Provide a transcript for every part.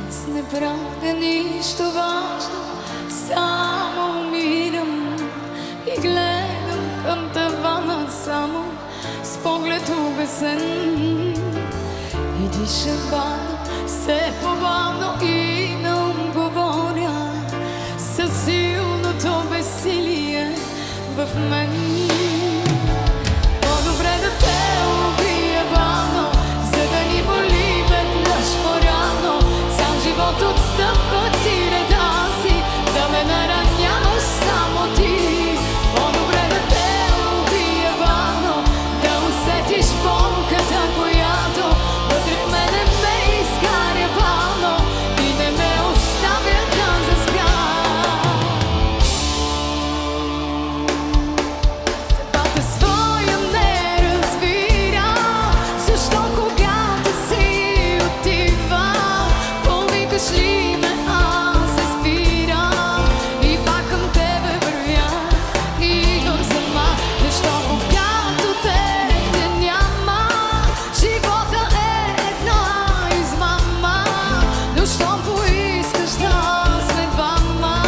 Аз не правя нищо важно, само умирам и гледам към тавана само с поглед обесен. И дишам бавно, все по-бавно и на ум говоря със силното безсилие в мен. По-добре да те убия бавно, за да ни боли веднъж по-рано. Сам живот отстъпва ти реда си, да ме нараняваш само ти. По-добре да те убия бавно, да усетиш болката, която вътре в мене ме изгаря бавно и не ме оставя да заспя. Съдбата своя не разбира, защо когато си отива, повикаш ли ме, аз се спирам и пак към тебе вървя и идвам сама. Защо когато те няма, живота е една измама, но щом поискаш да сме двама,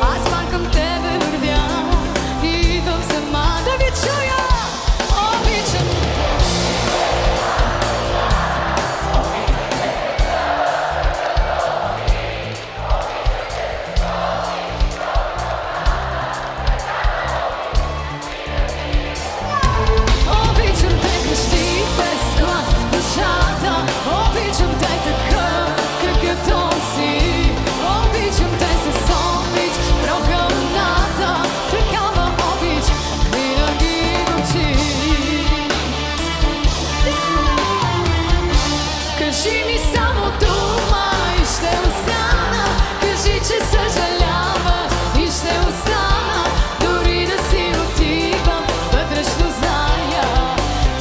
аз пак към тебе вървя и идвам сама. Да ви чуя, обичам. Обичам те къщи без глас душата, обичам те така, какъвто си. Обичам те с обич, прогълната, такава обич винаги мълчи. Кажи ми само дума и ще остана, кажи, че съжаляваш и ще остана, дори да си отивам, вътрешно зная,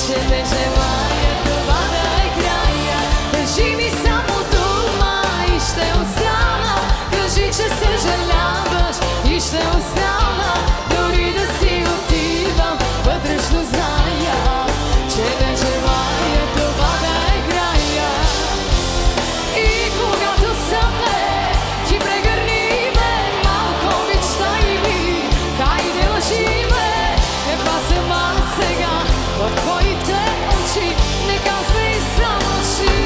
че не желая това да е края. Кажи ми само дума и ще остана, кажи, че съжаляваш и ще остана, дори да си отивам, вътрешно зная, че не желая това да е края. И когато съм не, ти прегърни ме, малко мечтай ми, хайде лъжи ме, каква съм аз сега в твоите очи, не казвай само лъжи.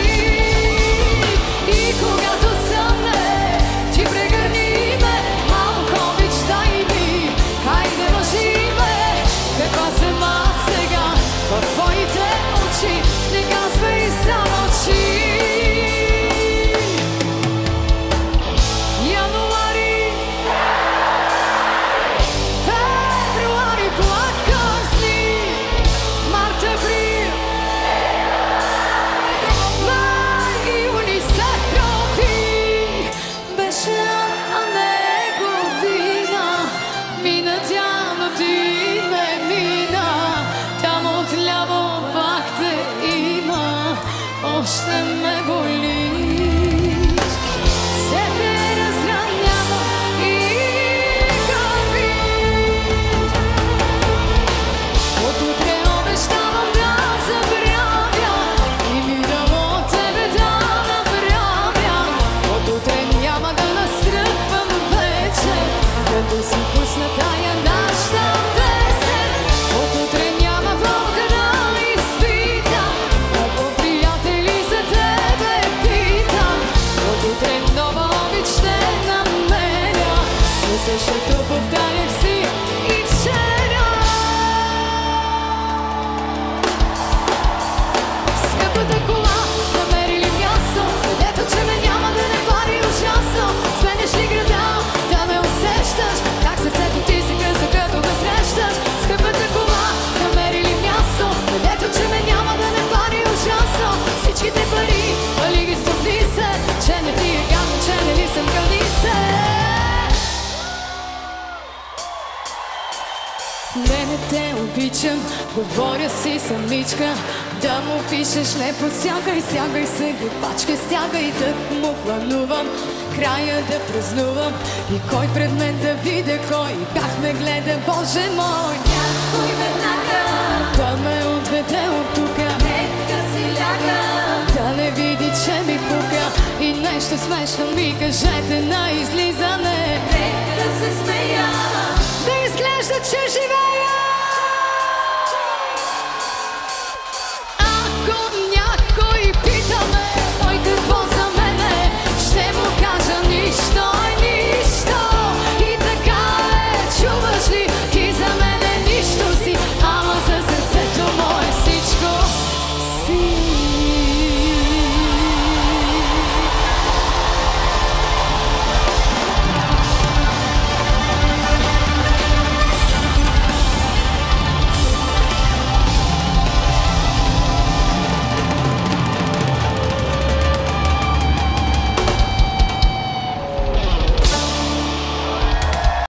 И когато съм не, ти прегърни ме, малко мечтай ми, хайде лъжи ме, каква съм аз сега в твоите очи, не казвай само лъжи. Януари, февруари, плакъсни, март, април, май, юни се роди. Беше ран, а не година, мина тя, но ти не мина. Там отляво пак те има, още ме боли. Се те разранява и гърби. От утре обещавам да забравя и мина от тебе да направя. От утре няма да настръхвам вече, като си пусна тая нашата песен. От утре няма болка да изпитам, много приятели за тебе питам. От утре нова обич ще намеря, но същото повтарях си и вчера. Скъпата кола, намери ли място, където че ме няма да не пари ужасно? Сменяш ли града, да ме усещаш, как сърцето ти се къса като ме срещаш? Скъпата кола, намери ли място, където че ме няма да не пари ужасно? Всичките пари, пали ги стопни се, че не ти е гадно, че не ли съм къни се. Не те обичам, говоря си самичка, да му пишеш не посягай, сягай се, глупачка, сягай, да му планувам края да празнувам и кой пред мен да видя, кой как ме гледа, Боже мой. Някой веднага да ме отведе от тука, нека си ляга, да не види, че ми пука и нещо смешно ми кажете на излизане. Нека да се смея, да изглежда, че живея.